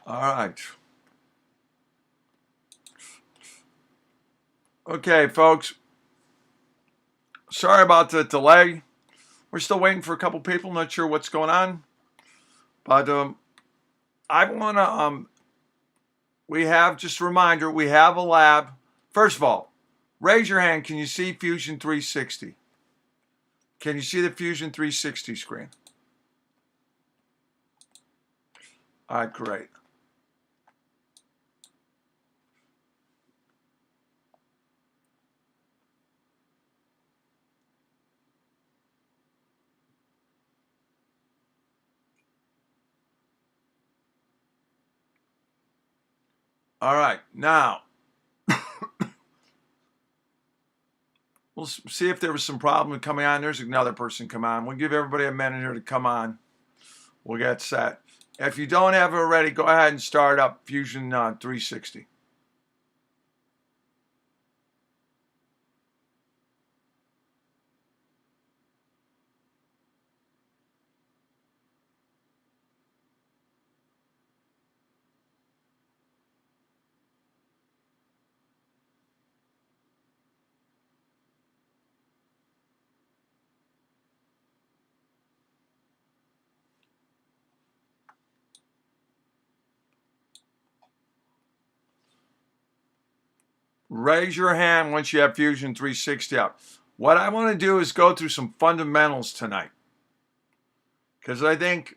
All right. Okay, folks. Sorry about the delay. We're still waiting for a couple people. Not sure what's going on. But I want to, we have, just a reminder, we have a lab. First of all, raise your hand. Can you see Fusion 360? Can you see the Fusion 360 screen? All right, great. All right, now we'll see if there was some problem coming on. There's another person come on. We'll give everybody a minute here to come on. We'll get set. If you don't have it already, go ahead and start up Fusion 360. Raise your hand once you have Fusion 360 up. What I want to do is go through some fundamentals tonight, because I think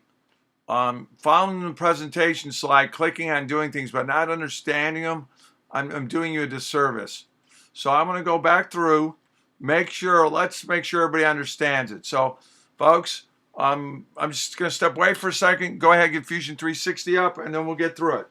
following the presentation slide, clicking on doing things but not understanding them, I'm doing you a disservice. So I'm going to go back through, let's make sure everybody understands it. So folks, I'm just going to step away for a second. Go ahead and get Fusion 360 up, and then we'll get through it.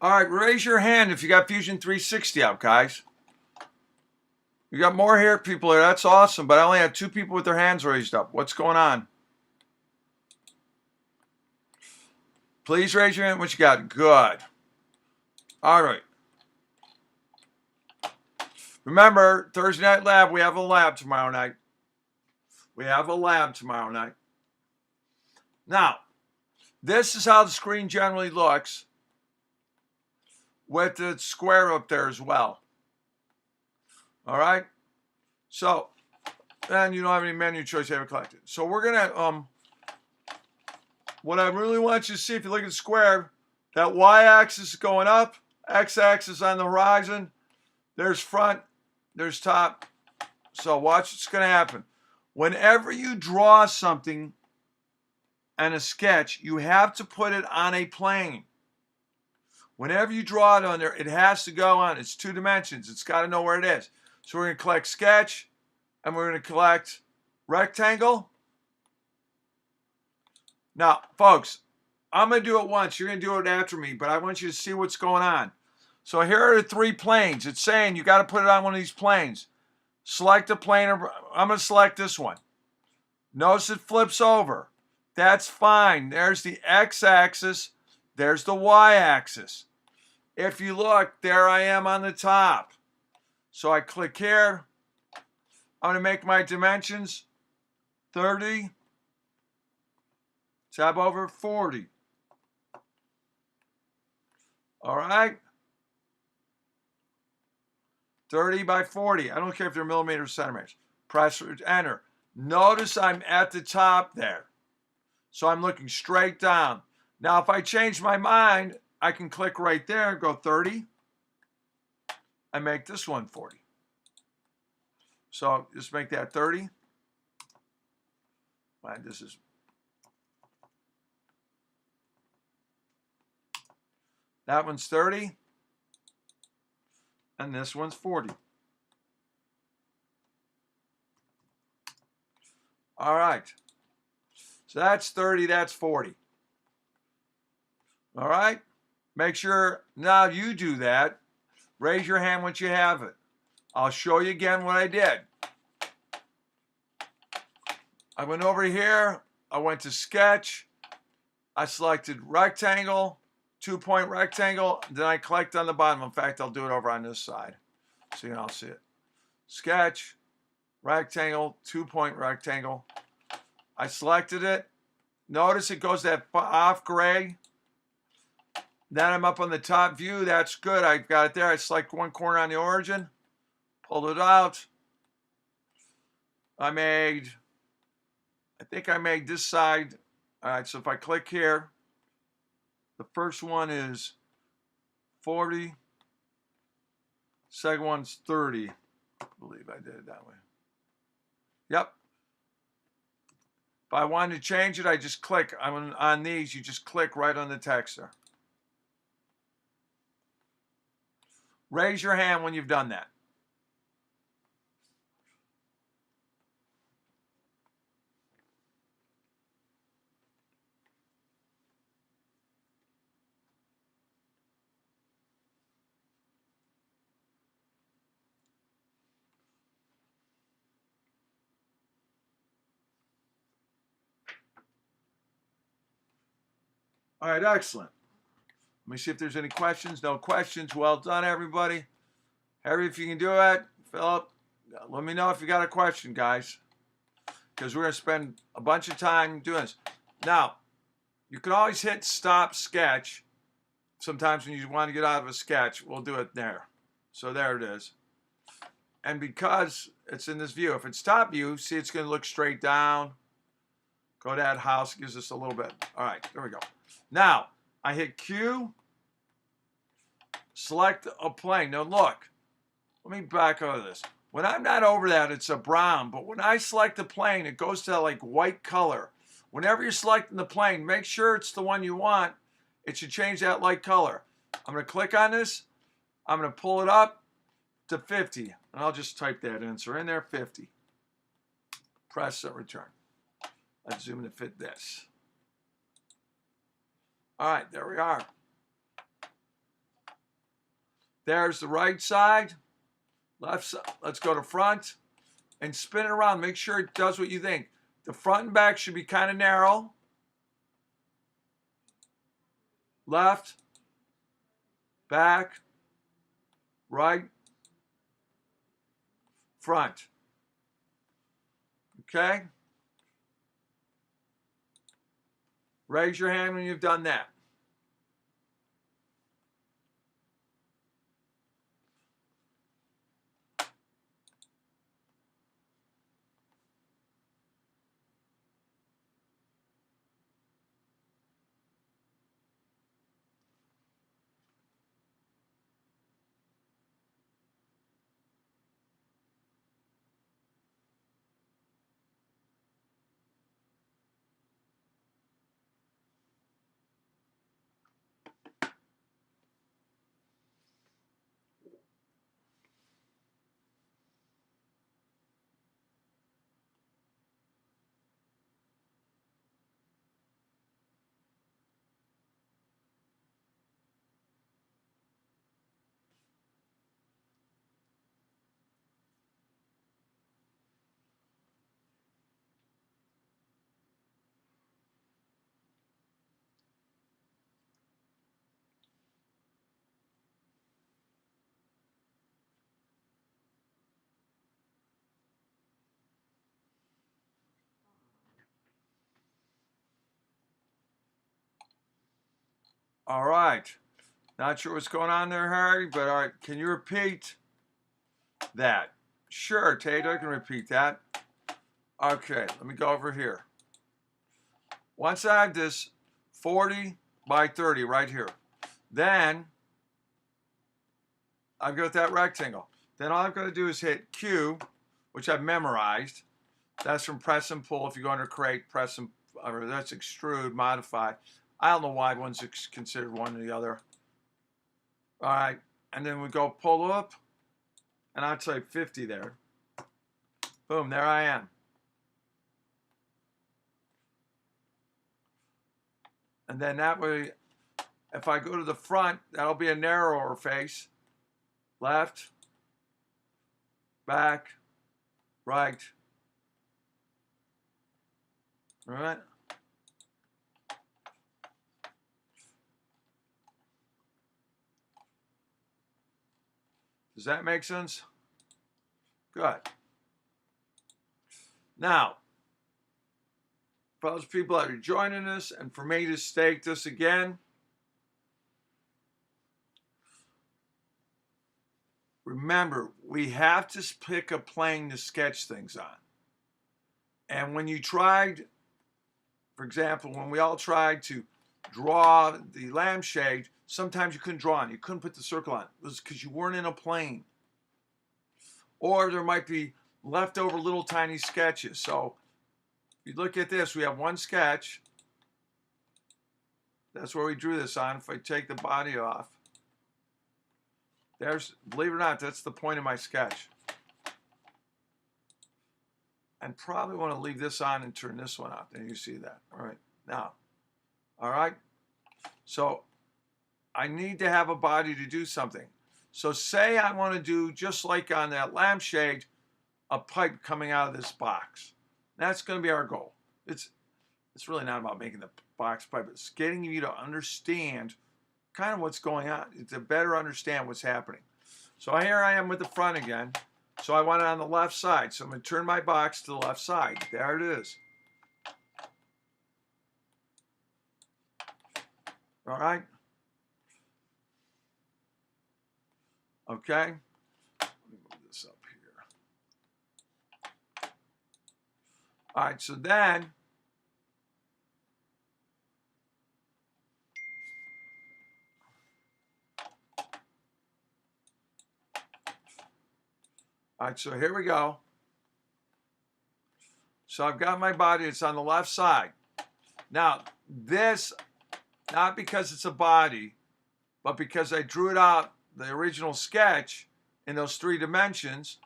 All right, raise your hand if you got Fusion 360 up, guys. You got more here, people here. That's awesome, but I only have 2 people with their hands raised up. What's going on? Please raise your hand. What you got? Good. All right. Remember, Thursday Night Lab, we have a lab tomorrow night. Now, this is how the screen generally looks with the square up there as well. All right? So, and you don't have any menu choice you haven't collected. So we're going to, what I really want you to see, if you look at the square, that y-axis is going up, x-axis on the horizon, there's front, there's top. So watch what's going to happen. Whenever you draw something and a sketch, you have to put it on a plane. Whenever you draw it on there, it has to go on. It's 2 dimensions. It's got to know where it is. So we're going to collect sketch, and we're going to collect rectangle. Now, folks, I'm going to do it once. You're going to do it after me, but I want you to see what's going on. So here are the 3 planes. It's saying you got to put it on one of these planes. Select a plane. I'm going to select this one. Notice it flips over. That's fine. There's the x-axis. There's the y-axis. If you look, there I am on the top. So I click here. I'm going to make my dimensions 30, tab over 40. All right. 30 by 40. I don't care if they're millimeters or centimeters. Press enter. Notice I'm at the top there. So I'm looking straight down. Now, if I change my mind, I can click right there and go 30 and make this one 40. So just make that 30. Right, this is that one's 30 and this one's 40. All right. So that's 30, that's 40. All right. Make sure now you do that. Raise your hand once you have it. I'll show you again what I did. I went over here. I went to sketch. I selected rectangle, 2-point rectangle. Then I clicked on the bottom. In fact, I'll do it over on this side so you can all see it. Sketch, rectangle, 2-point rectangle. I selected it. Notice it goes that off gray. Then I'm up on the top view. That's good. I've got it there. I select one corner on the origin. Pulled it out. I think I made this side. All right, so if I click here, the first one is 40. Second one's 30. I believe I did it that way. Yep. If I wanted to change it, I just click. On these, you just click right on the text there. Raise your hand when you've done that. All right, excellent. Let me see if there's any questions. No questions. Well done, everybody. Harry, if you can do it. Philip, let me know if you got a question, guys, because we're going to spend a bunch of time doing this. Now, you can always hit stop sketch. Sometimes when you want to get out of a sketch, we'll do it there. So there it is. And because it's in this view, if it's top view, see it's going to look straight down. Go to that house, gives us a little bit. All right, there we go. Now, I hit Q, select a plane. Now look, let me back out of this. When I'm not over that, it's a brown, but when I select the plane, it goes to that like white color. Whenever you're selecting the plane, make sure it's the one you want. It should change that light color. I'm going to click on this. I'm going to pull it up to 50, and I'll just type that answer in there, 50. Press return. Let's zoom in to fit this. All right, there we are. There's the right side, left side. Let's go to front and spin it around. Make sure it does what you think. The front and back should be kind of narrow. Left, back, right, front. Okay? Raise your hand when you've done that. All right. Not sure what's going on there, Harry, but all right. Can you repeat that? Sure, Tate, I can repeat that. Okay, let me go over here. Once I have this 40 by 30 right here, then I've got that rectangle. Then all I'm going to do is hit Q, which I've memorized. That's from press and pull. If you go under create, press and, or that's extrude, modify. I don't know why one's considered one or the other. All right, and then we go pull up, and I'd say 50 there. Boom, there I am. And then that way, if I go to the front, that'll be a narrower face. Left, back, right. All right. Does that make sense? Good. Now, for those people that are joining us, and for me to state this again, remember, we have to pick a plane to sketch things on. And when you tried, for example, when we all tried to draw the lampshade, sometimes you couldn't draw on. You couldn't put the circle on. It was because you weren't in a plane. Or there might be leftover little tiny sketches. So if you look at this, we have one sketch. That's where we drew this on. If I take the body off, there's, believe it or not, that's the point of my sketch. And probably want to leave this on and turn this one off. Then you see that. All right. Now, all right. So I need to have a body to do something. So say I want to do, just like on that lampshade, a pipe coming out of this box. That's going to be our goal. It's really not about making the box pipe. It's getting you to understand kind of what's going on, to better understand what's happening. So here I am with the front again. So I want it on the left side. So I'm going to turn my box to the left side. There it is. All right. Okay. Let me move this up here. All right. So then, all right, so here we go. So I've got my body, it's on the left side. Now, this, not because it's a body, but because I drew it out, the original sketch, in those 3 dimensions,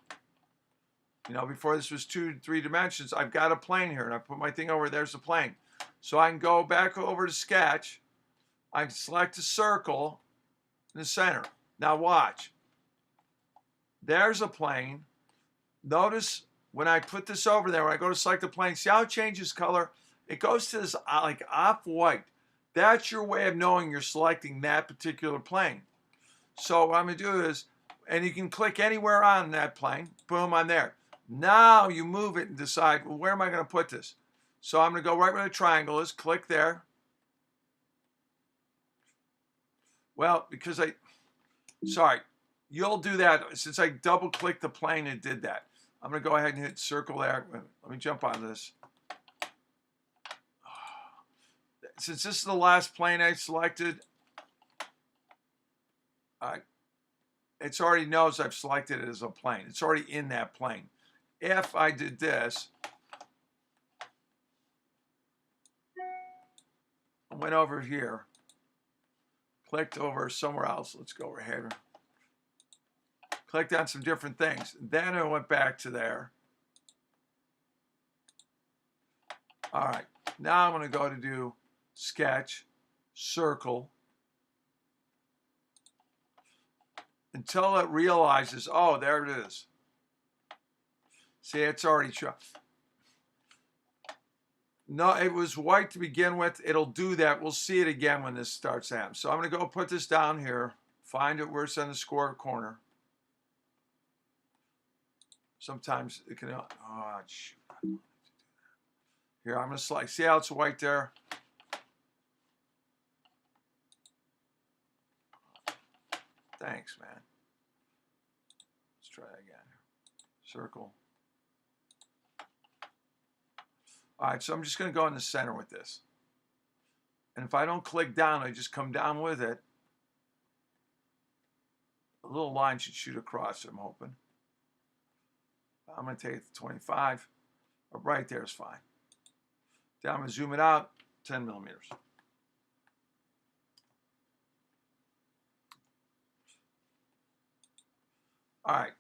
you know, before this was 3 dimensions, I've got a plane here, and I put my thing over, there's the plane. So I can go back over to sketch, I can select a circle in the center. Now watch. There's a plane. Notice when I put this over there, when I go to select the plane, see how it changes color? It goes to this like off-white. That's your way of knowing you're selecting that particular plane. So what I'm going to do is, and you can click anywhere on that plane. Boom, I'm there. Now you move it and decide, well, where am I going to put this? So I'm going to go right where the triangle is, click there. Well, because sorry. You'll do that. Since I double-clicked the plane, it did that. I'm going to go ahead and hit circle there. Let me jump on this. Since this is the last plane I selected, it already knows I've selected it as a plane. It's already in that plane. If I did this, I went over here, clicked over somewhere else. Let's go over here. Clicked on some different things. Then I went back to there. All right, now I'm going to go to do sketch, circle, until it realizes, oh, there it is. See, it's already shown. No, it was white to begin with. It'll do that. We'll see it again when this starts happening. So I'm going to go put this down here, find it where it's in the square corner. Sometimes it can, oh, shoot. Here, I'm going to select, see how it's white there? Thanks, man. Let's try that again. Circle. All right, so I'm just going to go in the center with this. And if I don't click down, I just come down with it. A little line should shoot across, I'm hoping. I'm going to take it to 25. But right there is fine. Now I'm going to zoom it out 10 millimeters. All right.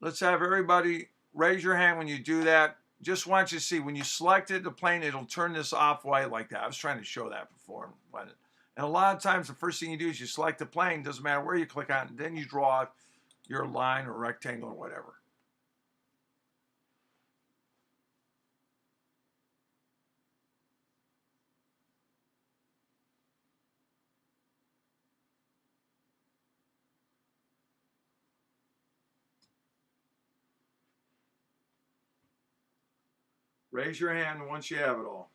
Let's have everybody raise your hand when you do that. Just want you to see, when you selected the plane, it'll turn this off white like that. I was trying to show that before. And a lot of times, the first thing you do is you select the plane. Doesn't matter where you click on it. Then you draw your line or rectangle or whatever. Raise your hand once you have it all.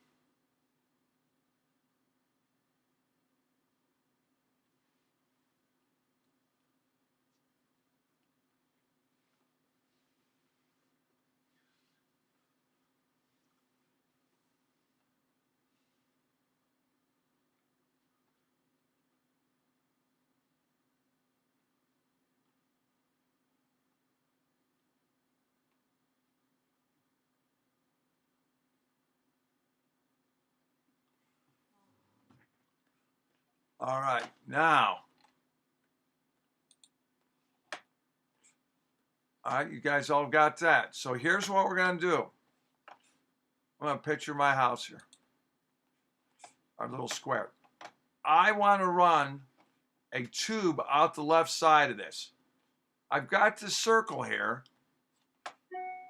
All right, now. All right, you guys all got that. So here's what we're going to do. I'm going to picture my house here. Our little square. I want to run a tube out the left side of this. I've got this circle here.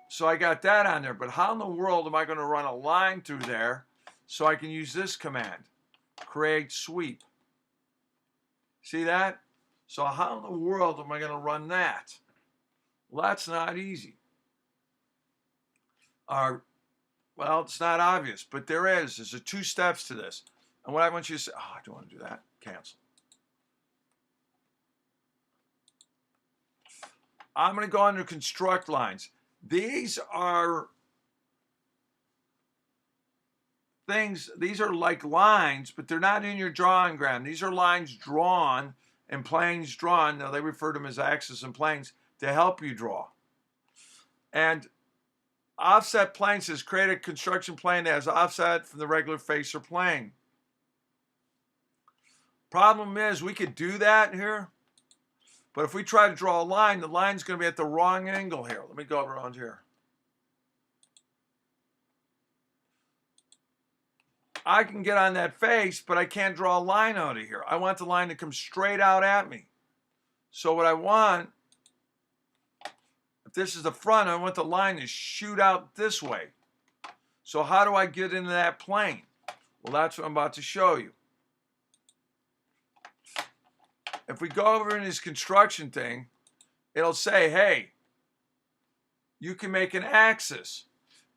So I got that on there. But how in the world am I going to run a line through there so I can use this command? Create sweep. See that? So how in the world am I going to run that? Well, that's not easy. Well, it's not obvious, but there is. There's 2 steps to this. And what I want you to say, oh, I don't want to do that. Cancel. I'm going to go under construct lines. These are things, these are like lines, but they're not in your drawing ground. These are lines drawn and planes drawn. Now, they refer to them as axes and planes to help you draw. And offset plane says create a construction plane that has offset from the regular face or plane. Problem is, we could do that here, but if we try to draw a line, the line's going to be at the wrong angle here. Let me go around here. I can get on that face, but I can't draw a line out of here. I want the line to come straight out at me. So what I want, if this is the front, I want the line to shoot out this way. So how do I get into that plane? Well, that's what I'm about to show you. If we go over in this construction thing, it'll say, hey, you can make an axis.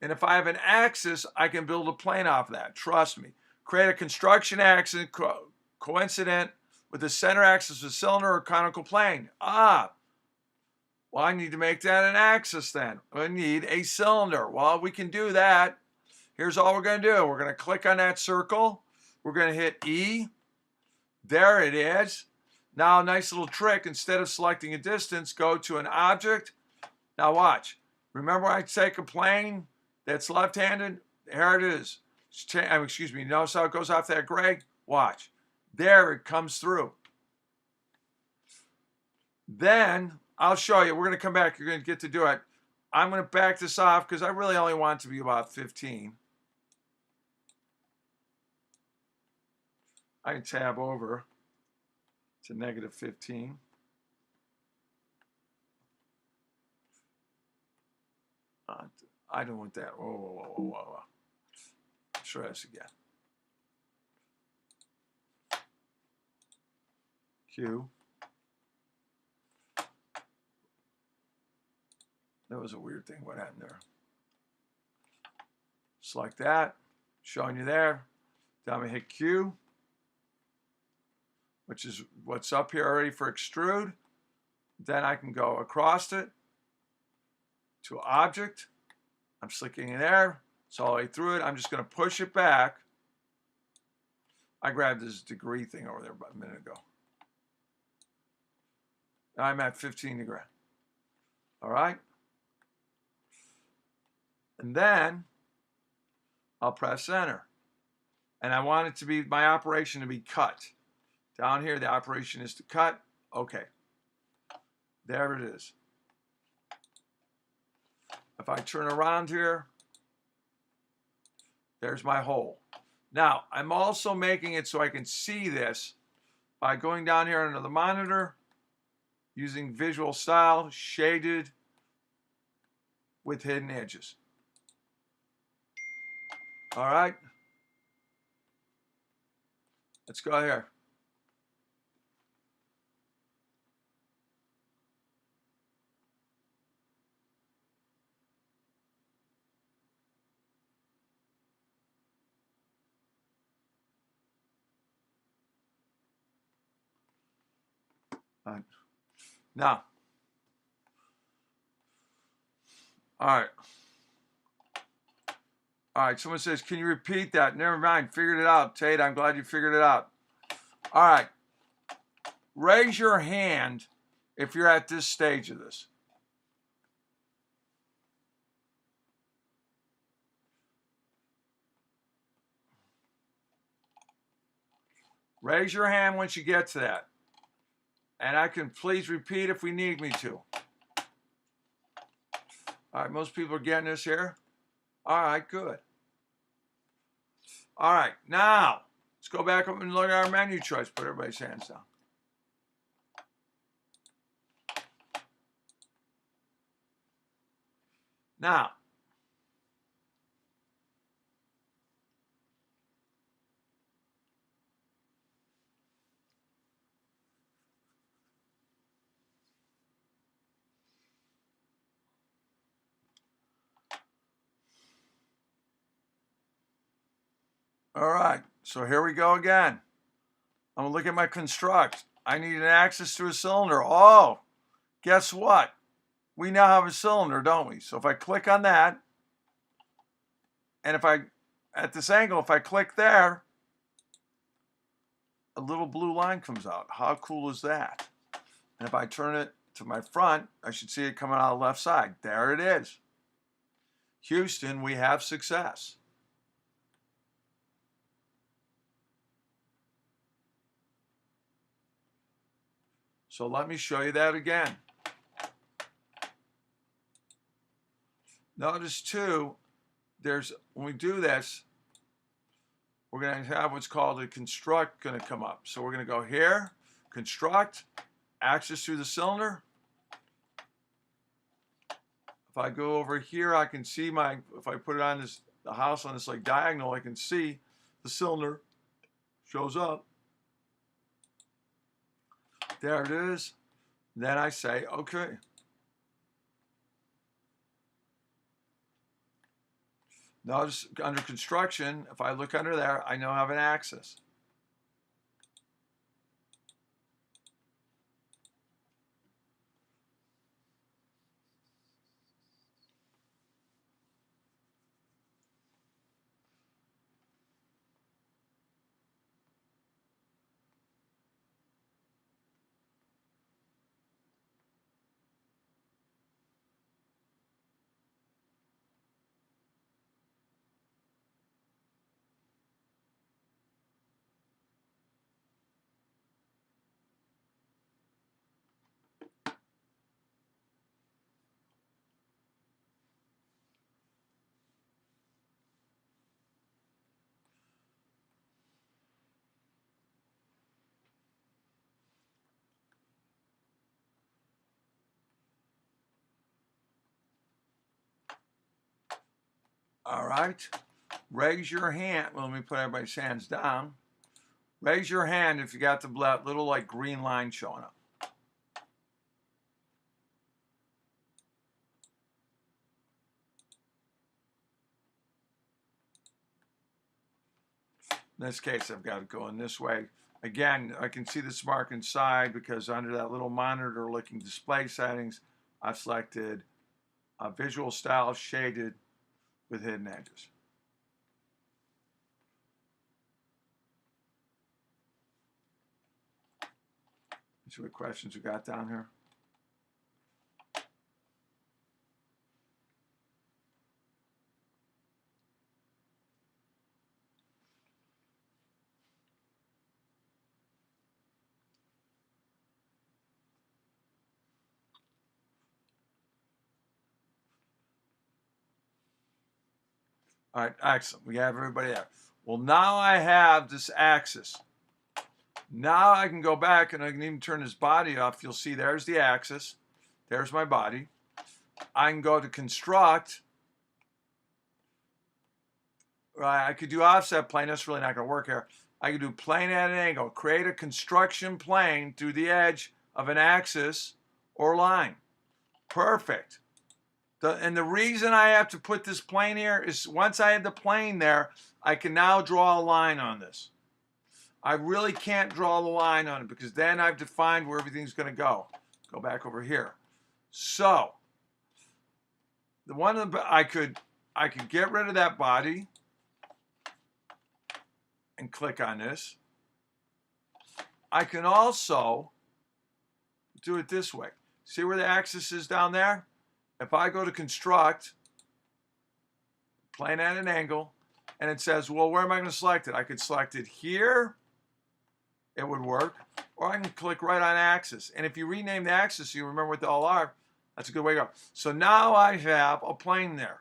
And if I have an axis, I can build a plane off of that. Trust me. Create a construction axis coincident with the center axis of a cylinder or conical plane. Well, I need to make that an axis then. I need a cylinder. Well, we can do that. Here's all we're going to do. We're going to click on that circle. We're going to hit E. There it is. Now, a nice little trick. Instead of selecting a distance, go to an object. Now, watch. Remember I take a plane that's left-handed? Here it is. Excuse me. Notice how it goes off that gray? Watch. There it comes through. Then I'll show you. We're going to come back. You're going to get to do it. I'm going to back this off because I really only want it to be about 15. I can tab over to -15. I don't want that. Whoa. Let's try this again. Q. That was a weird thing. What happened there? Select that. Showing you there. Then I'm going to hit Q. which is what's up here already for extrude. Then I can go across it to object. I'm slicking in there. It's all the way through it. I'm just going to push it back. I grabbed this degree thing over there about a minute ago. I'm at 15 degrees. All right. And then I'll press enter. And I want it to be, my operation to be cut. Down here, the operation is to cut. Okay. There it is. If I turn around here, there's my hole. Now, I'm also making it so I can see this by going down here under the monitor, using visual style, shaded with hidden edges. All right. Let's go here. Now, all right, someone says, can you repeat that? Never mind, figured it out. Tate, I'm glad you figured it out. All right, raise your hand if you're at this stage of this. Raise your hand once you get to that. And I can please repeat if we need me to. All right, most people are getting this here. All right, good. All right, now, let's go back up and look at our menu choice. Put everybody's hands down. Now, all right, so here we go again. I'm gonna look at my construct. I need an axis to a cylinder. Oh, guess what? We now have a cylinder, don't we? So if I click on that, and if I, at this angle, if I click there, a little blue line comes out. How cool is that? And if I turn it to my front, I should see it coming out of the left side. There it is. Houston, we have success. So let me show you that again. Notice too, when we do this, we're going to have what's called a construct going to come up. So we're going to go here, construct, axis through the cylinder. If I go over here, I can see if I put it on the house on this like diagonal, I can see the cylinder shows up. There it is. Then I say, okay. Notice under construction, if I look under there, I now have an axis. All right, raise your hand. Well, let me put everybody's hands down. Raise your hand if you got the little like green line showing up. In this case, I've got to go in this way Again, I can see this mark inside because under that little monitor looking display settings, I've selected visual style shaded with hidden edges. Let's see what questions we got down here. All right, excellent. We have everybody there. Well, now I have this axis. Now I can go back and I can even turn this body off. You'll see there's the axis. There's my body. I can go to construct. Right, I could do offset plane. That's really not going to work here. I could do plane at an angle. Create a construction plane through the edge of an axis or line. Perfect. And the reason I have to put this plane here is once I have the plane there, I can now draw a line on this. I really can't draw the line on it because then I've defined where everything's going to go. Go back over here. So, the one I could get rid of that body and click on this. I can also do it this way. See where the axis is down there? If I go to construct, plane at an angle, and it says, well, where am I going to select it? I could select it here. It would work. Or I can click right on axis. And if you rename the axis so you remember what they all are, that's a good way to go. So now I have a plane there.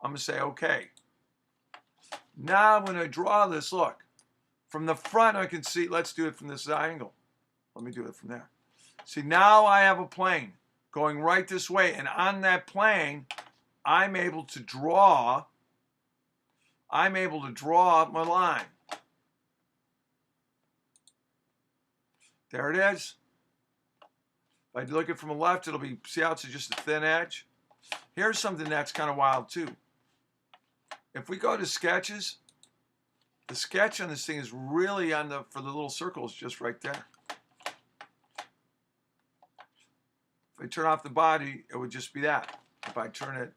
I'm going to say, okay. Now when I draw this, look. From the front, I can see, let's do it from this angle. Let me do it from there. See, now I have a plane going right this way. And on that plane, I'm able to draw my line. There it is. If I look at it from the left, it'll be, see how it's just a thin edge? Here's something that's kind of wild too. If we go to sketches, the sketch on this thing is really on the, for the little circles just right there. If I turn off the body, it would just be that. If I turn it,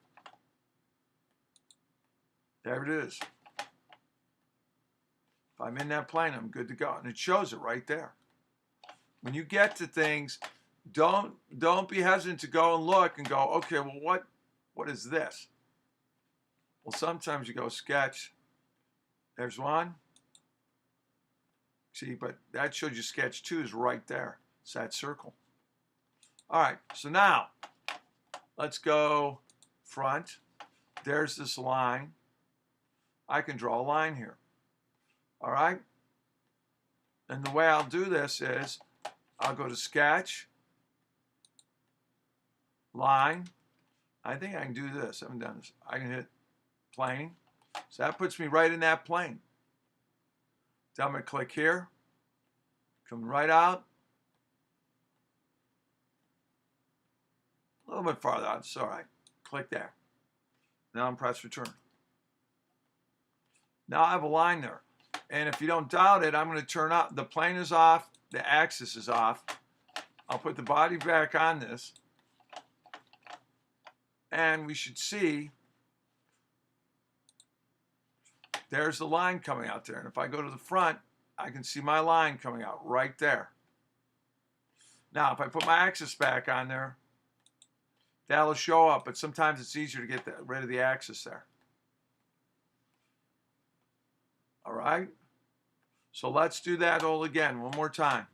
there it is. If I'm in that plane, I'm good to go. And it shows it right there. When you get to things, don't be hesitant to go and look and go, okay, well, what is this? Well, sometimes you go sketch. There's one. See, but that shows you sketch 2 is right there. It's that circle. All right, so now let's go front. There's this line. I can draw a line here. All right? And the way I'll do this is I'll go to sketch, line. I think I can do this. I haven't done this. I can hit plane. So that puts me right in that plane. Then I'm going to click here. Come right out. A little bit farther out. It's all right. Click there. Now I'm press return. Now I have a line there. And if you don't doubt it, I'm going to turn up. The plane is off. The axis is off. I'll put the body back on this. And we should see there's the line coming out there. And if I go to the front, I can see my line coming out right there. Now, if I put my axis back on there, that'll show up. But sometimes it's easier to get rid of the axis there. All right? So let's do that all again one more time.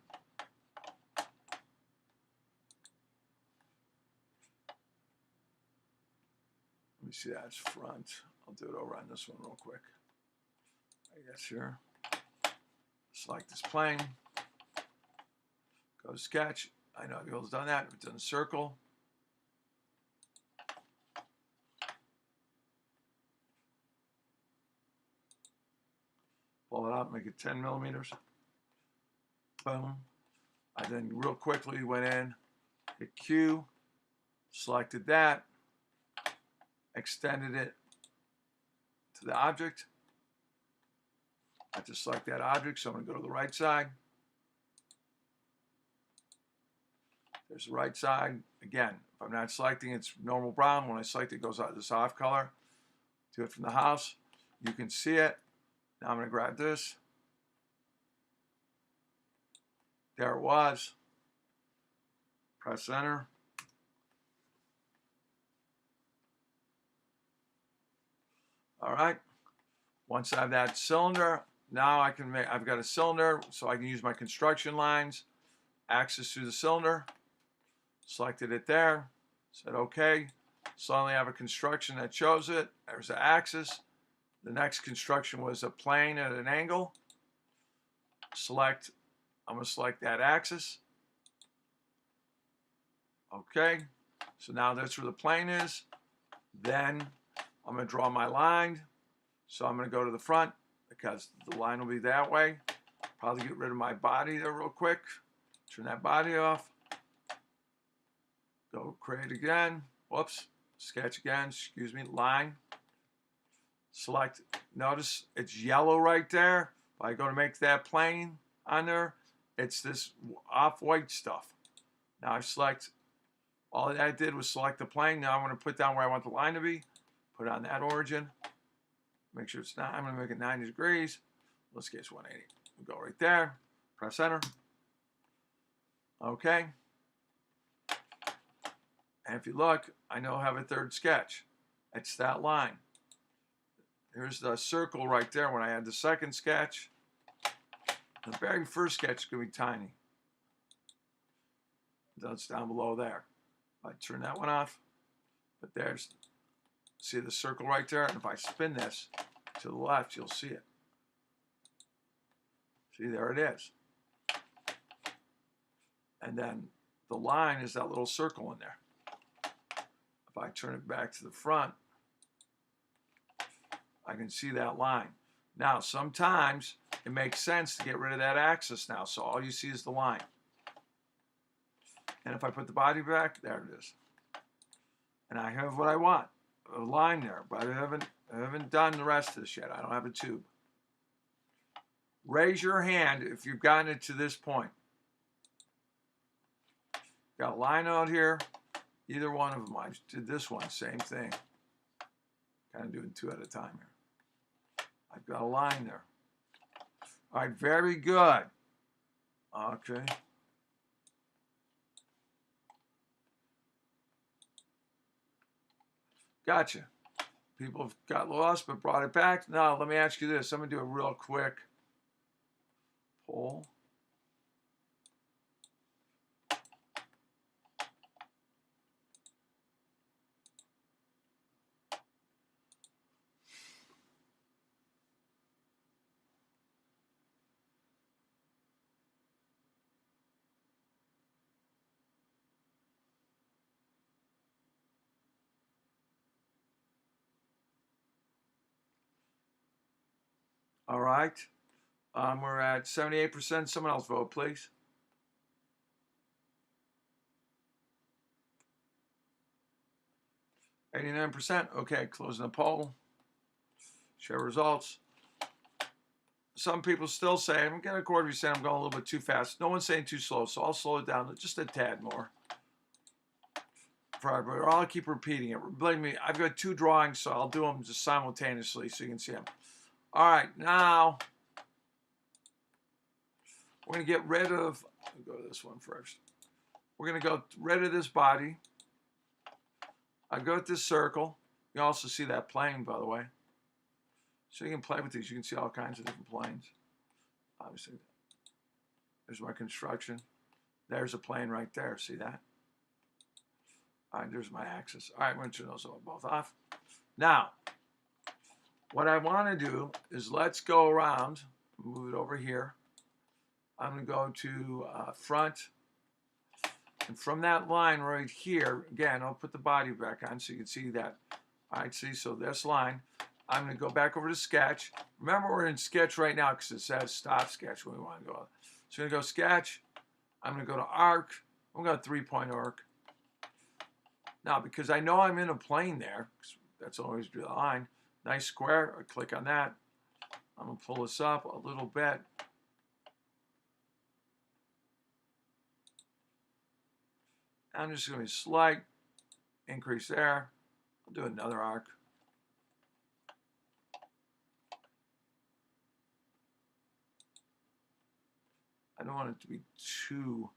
Let me see, that's front. I'll do it over on this one real quick. I guess here. Select this plane. Go to sketch. I know I've done that. We've done a circle. Pull it out, make it 10 millimeters. Boom. I then real quickly went in, hit Q, selected that, extended it to the object. I have to select that object, so I'm going to go to the right side. There's the right side. Again, if I'm not selecting, it's normal brown. When I select it, it goes out this off color. Do it from the house. You can see it. Now I'm going to grab this. There it was. Press enter. All right. Once I have that cylinder, now I can make, I've got a cylinder, so I can use my construction lines, axis through the cylinder, selected it there, said OK. Suddenly I have a construction that shows it. There's the axis. The next construction was a plane at an angle. Select, I'm going to select that axis. OK. So now that's where the plane is. Then I'm going to draw my line. So I'm going to go to the front because the line will be that way. Probably get rid of my body there real quick. Turn that body off. Go create again. Whoops. Sketch again. Excuse me. Line. Select. Notice it's yellow right there. If I go to make that plane on there, it's this off-white stuff. Now I select. All I did was select the plane. Now I'm going to put down where I want the line to be. Put on that origin. Make sure it's not. I'm going to make it 90 degrees. Let's get it's 180. We'll go right there. Press enter. Okay. And if you look, I now have a third sketch. It's that line. Here's the circle right there when I had the second sketch. The very first sketch is going to be tiny. That's down below there. I turn that one off. But there's, see the circle right there? And if I spin this to the left, you'll see it. See, there it is. And then the line is that little circle in there. If I turn it back to the front, I can see that line. Now, sometimes it makes sense to get rid of that axis now, so all you see is the line. And if I put the body back, there it is. And I have what I want, a line there, but I haven't done the rest of this yet. I don't have a tube. Raise your hand if you've gotten it to this point. Got a line out here. Either one of them. I did this one, same thing. Kind of doing two at a time here. I've got a line there. All right, very good. Okay. Gotcha. People have got lost but brought it back. Now, let me ask you this. I'm going to do a real quick poll. All right. We're at 78%. Someone else vote, please. %. Okay, closing the poll. Share results. Some people still say, I'm getting a quarter of you saying I'm going a little bit too fast. No one's saying too slow, so I'll slow it down just a tad more. For everybody, or I'll keep repeating it. Believe me, I've got two drawings, so I'll do them just simultaneously so you can see them. All right, now we're going to get rid of, I'll go to this one first. We're going to go rid of this body. I go with this circle. You also see that plane, by the way. So you can play with these. You can see all kinds of different planes. Obviously, there's my construction. There's a plane right there. See that? All right, there's my axis. All right, we're going to turn those both off. Now, what I want to do is let's go around, move it over here. I'm going to go to front. And from that line right here, again, I'll put the body back on so you can see that. All right, see, so this line. I'm going to go back over to sketch. Remember, we're in sketch right now because it says stop sketch when we want to go. So I'm going to go sketch. I'm going to go to arc. I'm going to go 3-point arc. Now, because I know I'm in a plane there, that's always the line. Nice square. I click on that. I'm going to pull this up a little bit. I'm just going to slight increase there. I'll do another arc. I don't want it to be too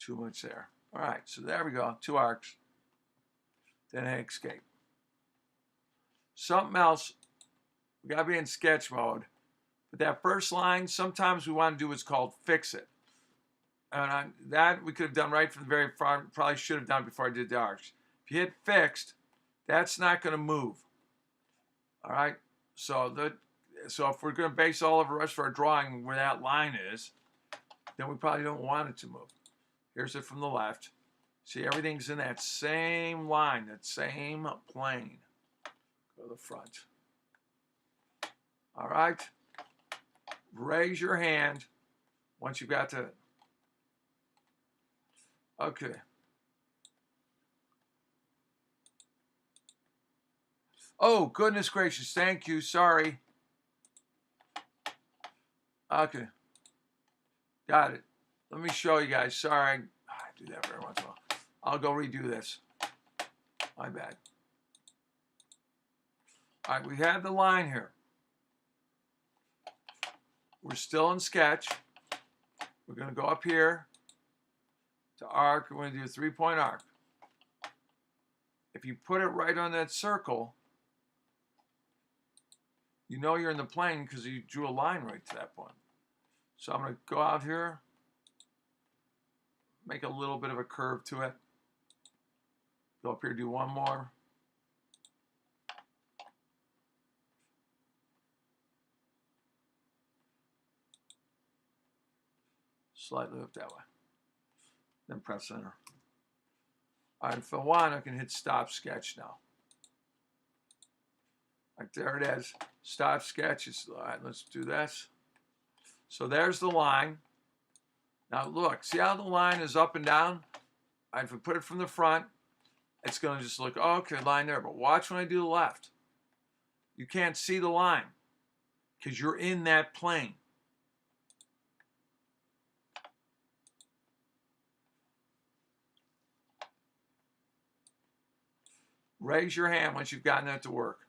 much there. All right, so there we go, 2 arcs. Then hit escape. Something else, we gotta be in sketch mode. But that first line, sometimes we want to do what's called fix it. And that we could have done right from the very front. Probably should have done before I did the arcs. If you hit fixed, that's not going to move. All right. So if we're going to base all of the rest of our drawing where that line is, then we probably don't want it to move. Here's it from the left. See, everything's in that same line, that same plane. Go to the front. All right. Raise your hand once you've got to. Okay. Oh, goodness gracious. Thank you. Sorry. Okay. Got it. Let me show you guys. Sorry. I do that very once in a while. I'll go redo this. My bad. All right. We have the line here. We're still in sketch. We're going to go up here to arc. We're going to do a 3-point arc. If you put it right on that circle, you know you're in the plane because you drew a line right to that point. So I'm going to go out here, make a little bit of a curve to it. Go up here, do one more. Slightly up that way. Then press enter. All right, if I want, I can hit stop sketch now. Right, there it is. Stop sketch. All right, let's do this. So there's the line. Now look, see how the line is up and down? All right, if we put it from the front, it's going to just look, oh, okay, line there. But watch when I do the left. You can't see the line because you're in that plane. Raise your hand once you've gotten that to work.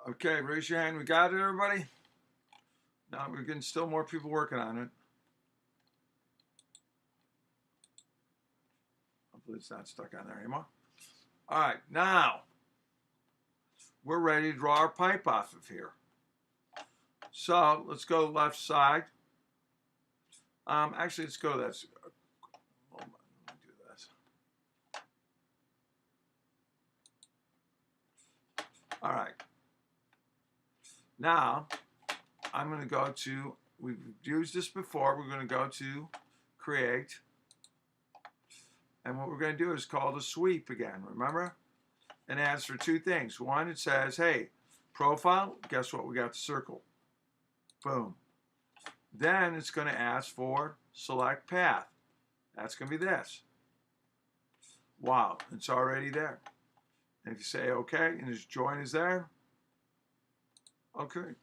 Okay, raise your hand. We got it, everybody? Now we're getting still more people working on it. Hopefully it's not stuck on there anymore. All right, now we're ready to draw our pipe off of here. So let's go to the left side. Actually, let's go to that. Hold on, let me do this. All right. Now, I'm going to go to, we've used this before, we're going to go to create. And what we're going to do is call the sweep again, remember? And it asks for 2 things. One, it says, hey, profile, guess what? We got the circle. Boom. Then it's going to ask for select path. That's going to be this. Wow, it's already there. And if you say OK, and his join is there, okay.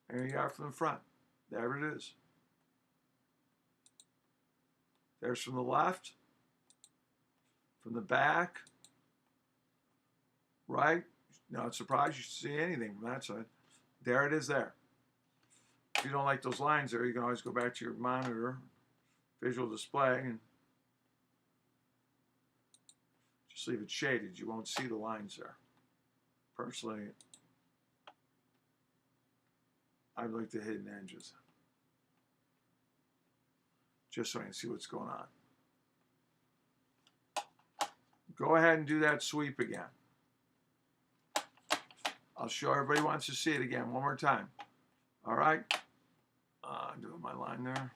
There you are from the front. There it is. There's from the left, from the back, right? Not surprised you see anything from that side. There it is there. If you don't like those lines there, you can always go back to your monitor, visual display, and just leave it shaded. You won't see the lines there. Personally, I like the hidden edges, just so I can see what's going on. Go ahead and do that sweep again. I'll show everybody wants to see it again one more time. All right. Doing my line there.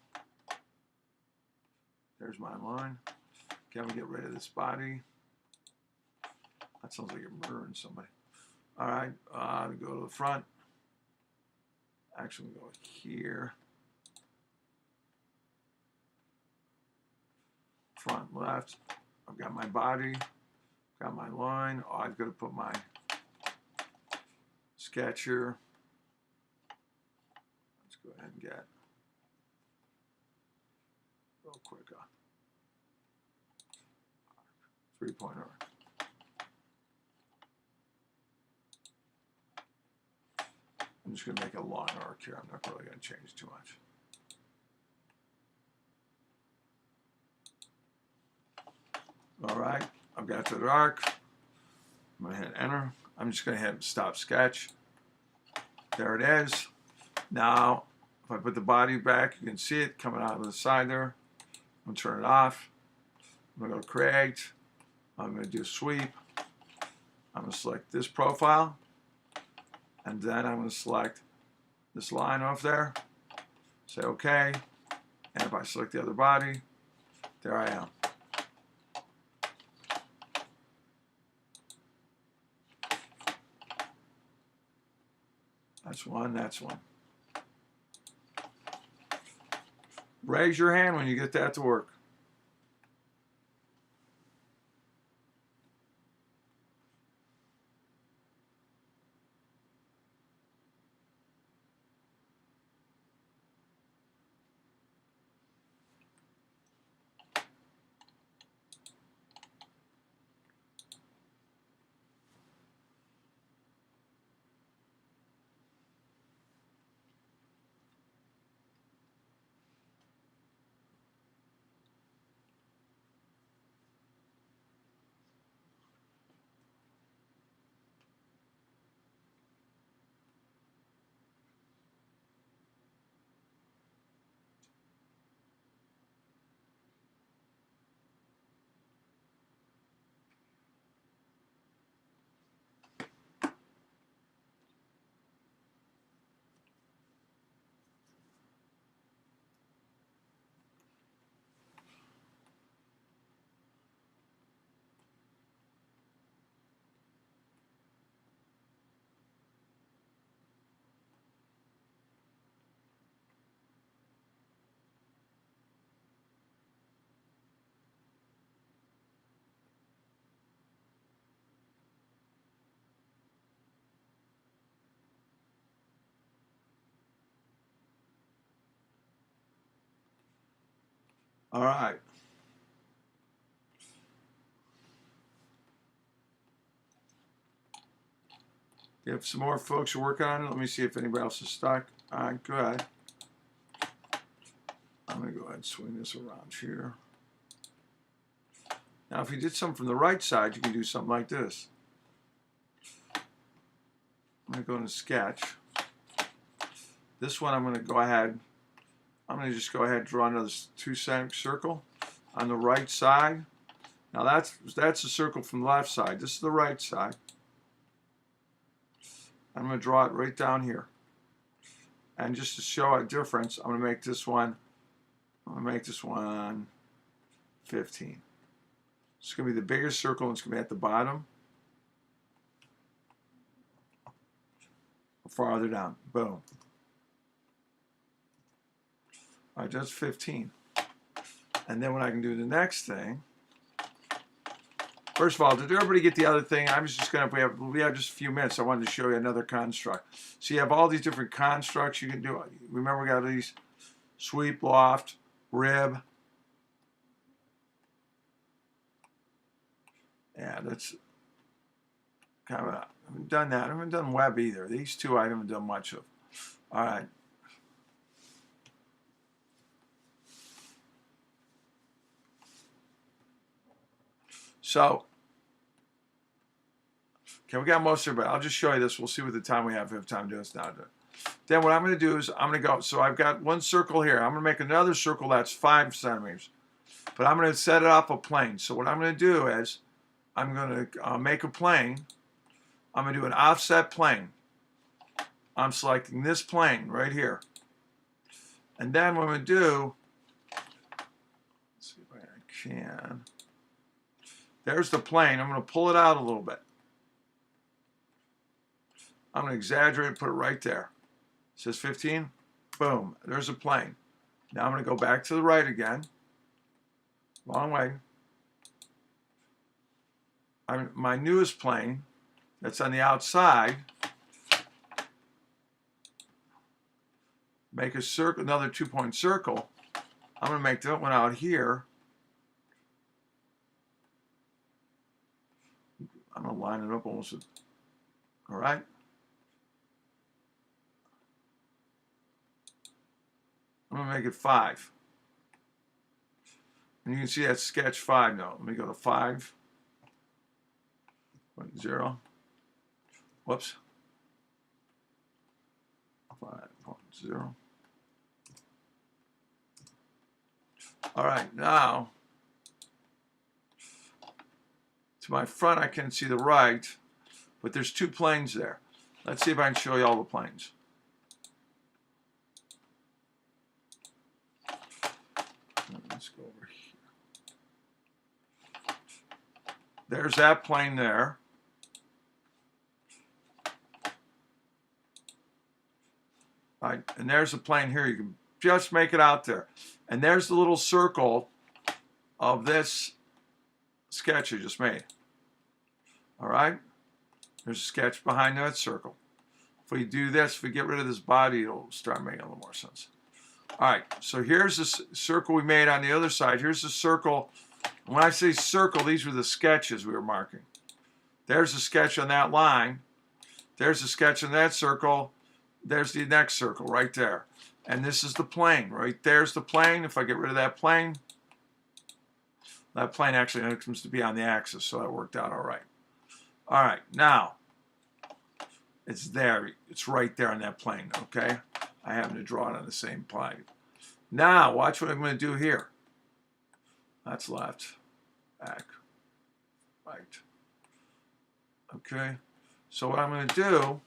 There's my line. Can we get rid of this body? That sounds like you're murdering somebody. All right. Go to the front. Actually, go here. Front left. I've got my body. Got my line. Oh, I've got to put my sketch here. Let's go ahead and get real quick 3-pointer. I'm just going to make a long arc here. I'm not really going to change too much. All right, I've got the arc. I'm going to hit enter. I'm just going to hit stop sketch. There it is. Now, if I put the body back, you can see it coming out of the side there. I'm going to turn it off. I'm going to go create. I'm going to do sweep. I'm going to select this profile. And then I'm going to select this line off there. Say OK. And if I select the other body, there I am. That's one, that's one. Raise your hand when you get that to work. All right. You have some more folks who are working on it. Let me see if anybody else is stuck. All right, good. I'm going to go ahead and swing this around here. Now, if you did something from the right side, you can do something like this. I'm going to go into Sketch. This one, I'm going to go ahead. I'm going to just go ahead and draw another 2-cent circle on the right side. Now, that's a circle from the left side. This is the right side. I'm going to draw it right down here. And just to show a difference, I'm going to make this one. I'm going to make this one 15. It's going to be the biggest circle, and it's going to be at the bottom. farther down. Boom. All right, that's 15. And then when I can do the next thing, first of all, did everybody get the other thing? I was just going to, we have just a few minutes. I wanted to show you another construct. So you have all these different constructs you can do. Remember, we got these sweep, loft, rib. Yeah, that's kind of, I haven't done that. I haven't done web either. These two I haven't done much of. All right. So, okay, we got most of it, but I'll just show you this. We'll see what the time we have. If we have time to do this now. Then what I'm going to do is I'm going to go, so I've got one circle here. I'm going to make another circle that's 5 centimeters. But I'm going to set it off a plane. So what I'm going to do is I'm going to make a plane. I'm going to do an offset plane. I'm selecting this plane right here. And then what I'm going to do, let's see if I can. There's the plane. I'm going to pull it out a little bit. I'm going to exaggerate and put it right there. It says 15. Boom. There's a plane. Now I'm going to go back to the right again. Long way. My newest plane that's on the outside. Make a circle, another 2-point circle. I'm going to make that one out here. I'm going to line it up almost. All right. I'm going to make it 5. And you can see that's sketch 5 now. Let me go to 5.0. Whoops. 5.0. All right, now to my front I can see the right, but there's 2 planes there. Let's see if I can show you all the planes. Let's go over here. There's that plane there. All right, and there's a plane here. You can just make it out there. And there's the little circle of this sketch you just made. All right? There's a sketch behind that circle. If we do this, if we get rid of this body, it'll start making a little more sense. All right, so here's the circle we made on the other side. Here's the circle. When I say circle, these were the sketches we were marking. There's a sketch on that line. There's a sketch on that circle. There's the next circle right there. And this is the plane. Right there's the plane. If I get rid of that plane actually happens to be on the axis, so that worked out all right. All right, now it's there. It's right there on that plane, okay? I happen to draw it on the same plane. Now, watch what I'm going to do here. That's left, back, right. Okay, so what I'm going to do,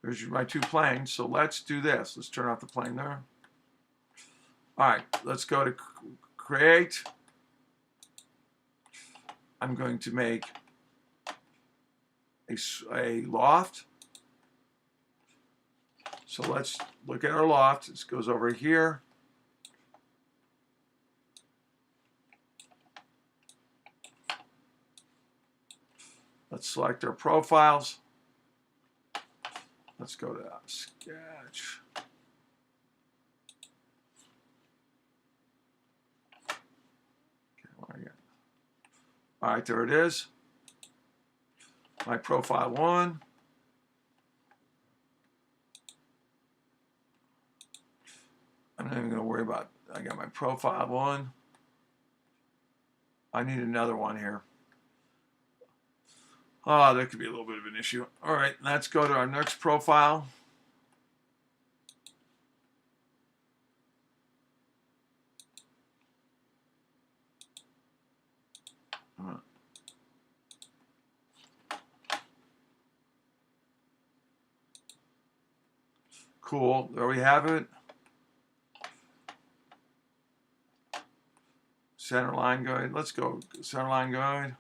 there's my 2 planes, so let's do this. Let's turn off the plane there. All right, let's go to create. I'm going to make a loft. So let's look at our loft. This goes over here. Let's select our profiles. Let's go to sketch. All right, there it is. My profile 1. I'm not even going to worry about it. I got my profile 1. I need another one here. Oh, that could be a little bit of an issue. All right, let's go to our next profile. Cool, there we have it. Center line guide, let's go center line guide.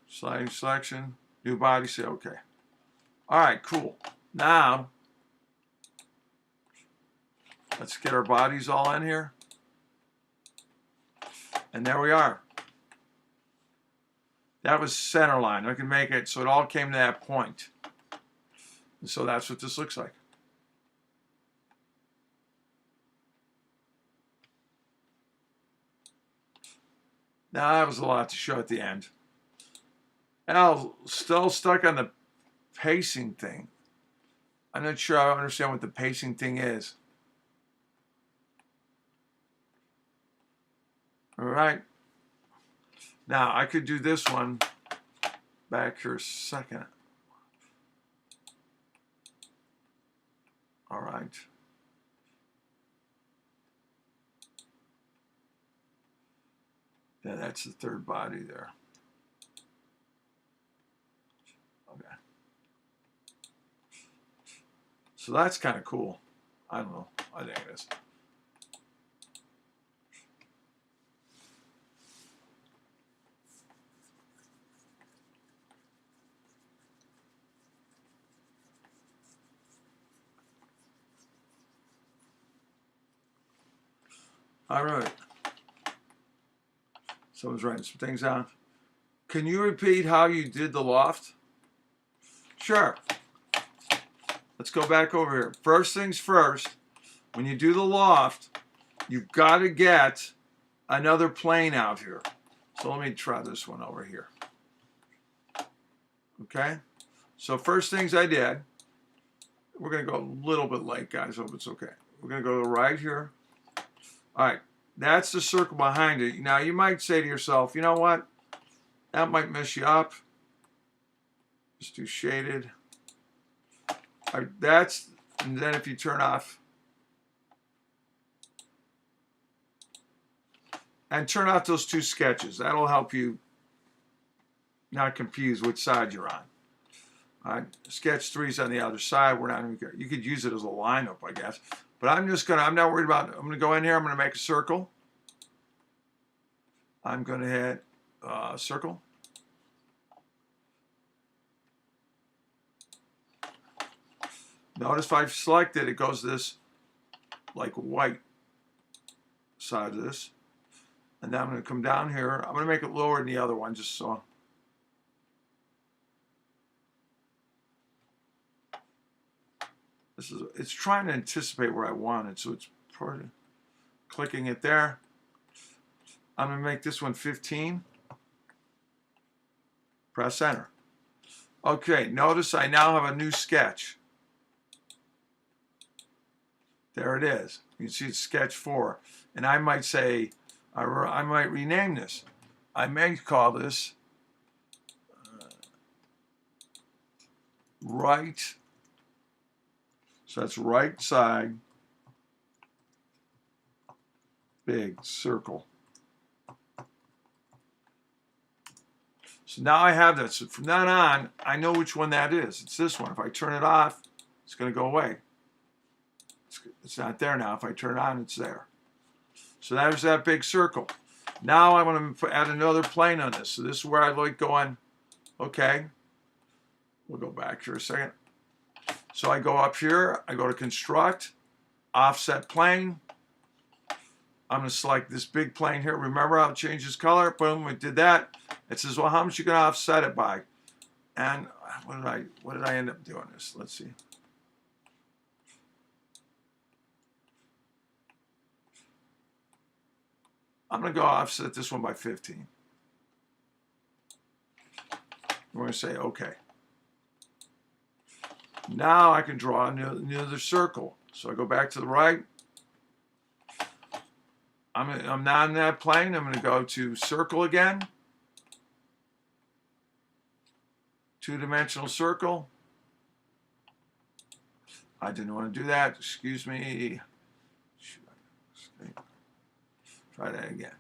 Sliding selection, new body, say okay. All right, cool. Now, let's get our bodies all in here. And there we are. That was center line. I can make it so it all came to that point. And so that's what this looks like. Now that was a lot to show at the end. Now, still stuck on the pacing thing. I'm not sure I understand what the pacing thing is. All right. Now, I could do this one back here a second. All right. Yeah, that's the third body there. Okay. So that's kind of cool. I don't know. I think it is. All right. Someone's writing some things down. Can you repeat how you did the loft? Sure. Let's go back over here. First things first, when you do the loft, you've got to get another plane out here. So let me try this one over here. Okay? So first things I did, we're going to go a little bit late, guys. Hope it's okay. We're going to go right here. All right. That's the circle behind it. Now, you might say to yourself, you know what? That might mess you up. Just do shaded. All right, that's, and then if you turn off, and turn off those two sketches. That'll help you not confuse which side you're on. All right, sketch 3's on the other side. We're not even care. You could use it as a lineup, I guess. But I'm not worried about it. I'm gonna go in here, I'm gonna make a circle. I'm gonna hit circle. Notice if I've selected, it goes this like white side of this. And then I'm gonna come down here. I'm gonna make it lower than the other one just so. It's trying to anticipate where I want it, so it's part of clicking it there. I'm gonna make this one 15. Press enter. Okay, notice I now have a new sketch. There it is. You can see it's sketch 4. And I might say, I might rename this. I may call this right. So that's right side, big circle. So now I have that. So from that on, I know which one that is. It's this one. If I turn it off, it's going to go away. It's not there now. If I turn it on, it's there. So there's that big circle. Now I'm going to add another plane on this. So this is where I like going, okay. We'll go back here a second. So I go up here, I go to construct, offset plane. I'm going to select this big plane here. Remember how it changes color? Boom, we did that. It says, well, how much you going to offset it by? And what did I end up doing this? Let's see. I'm going to go offset this one by 15. We're going to say, okay. Now I can draw another circle. So I go back to the right. I'm not in that plane. I'm going to go to circle again. Two-dimensional circle. I didn't want to do that. Excuse me. Try that again.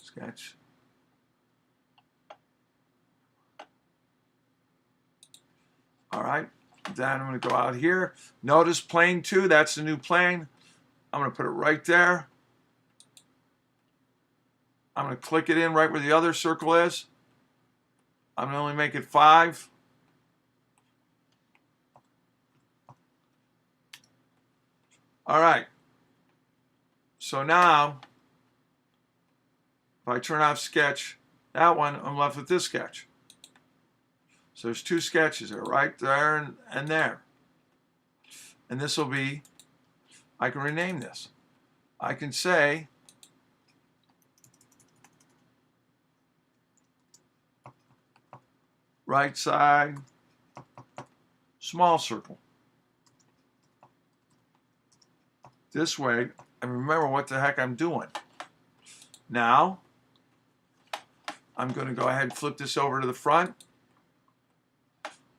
Sketch. All right. Then I'm going to go out here. Notice plane 2. That's the new plane. I'm going to put it right there. I'm going to click it in right where the other circle is. I'm going to only make it 5. All right. So now, if I turn off sketch, that one, I'm left with this sketch. So there's two sketches there, right there and there. And this will be, I can rename this. I can say, right side, small circle. This way, and remember what the heck I'm doing. Now, I'm going to go ahead and flip this over to the front.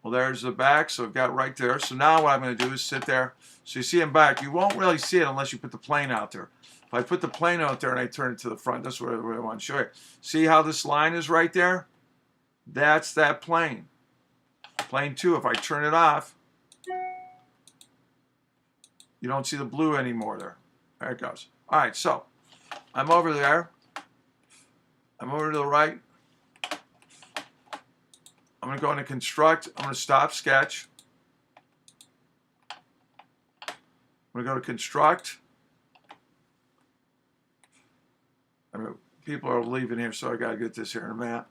Well, there's the back, so I've got right there. So now what I'm going to do is sit there. So you see him back. You won't really see it unless you put the plane out there. If I put the plane out there and I turn it to the front, that's what I want to show you. See how this line is right there? That's that plane. Plane 2, if I turn it off, you don't see the blue anymore there. There it goes. All right, so I'm over there. I'm over to the right. I'm going to go into construct. I'm going to stop sketch. I'm going to go to construct. I mean, people are leaving here, so I got to get this here in a minute.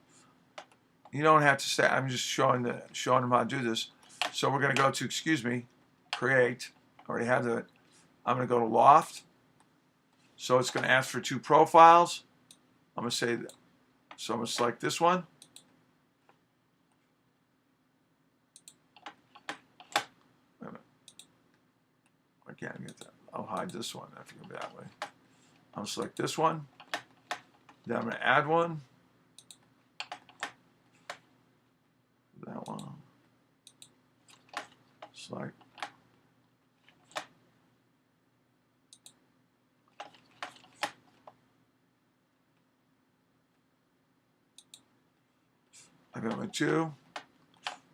You don't have to stay. I'm just showing them how to do this. So we're going to go to, excuse me, create. I already have that. I'm going to go to loft. So it's going to ask for 2 profiles. I'm going to say, so I'm going to select this one. I can't get that. I'll hide this one. I have to go that way. I'll select this one. Then I'm going to add one. That one. Select. I got my 2.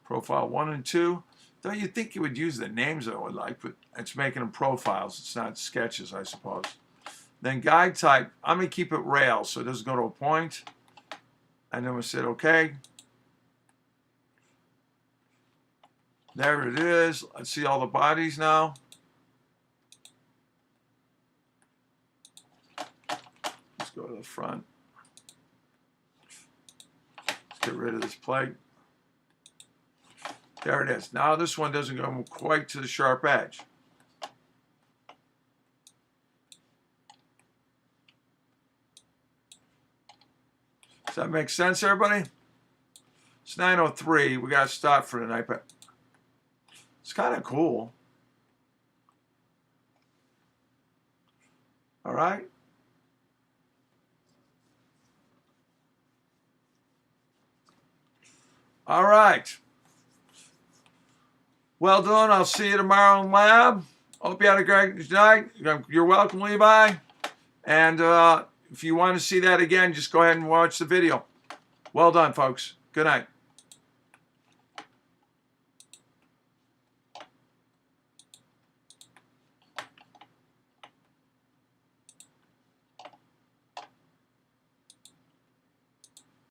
Profile 1 and 2. Though you'd think you would use the names I would like, but it's making them profiles. It's not sketches, I suppose. Then guide type, I'm going to keep it rail, so it doesn't go to a point. And then we said OK. There it is. Let's see all the bodies now. Let's go to the front. Let's get rid of this plate. There it is. Now this one doesn't go quite to the sharp edge. Does that make sense, everybody? It's 9:03. We got to stop for tonight, but it's kind of cool. All right. All right. Well done. I'll see you tomorrow in lab. Hope you had a great night. You're welcome, Levi. And if you want to see that again, just go ahead and watch the video. Well done, folks. Good night.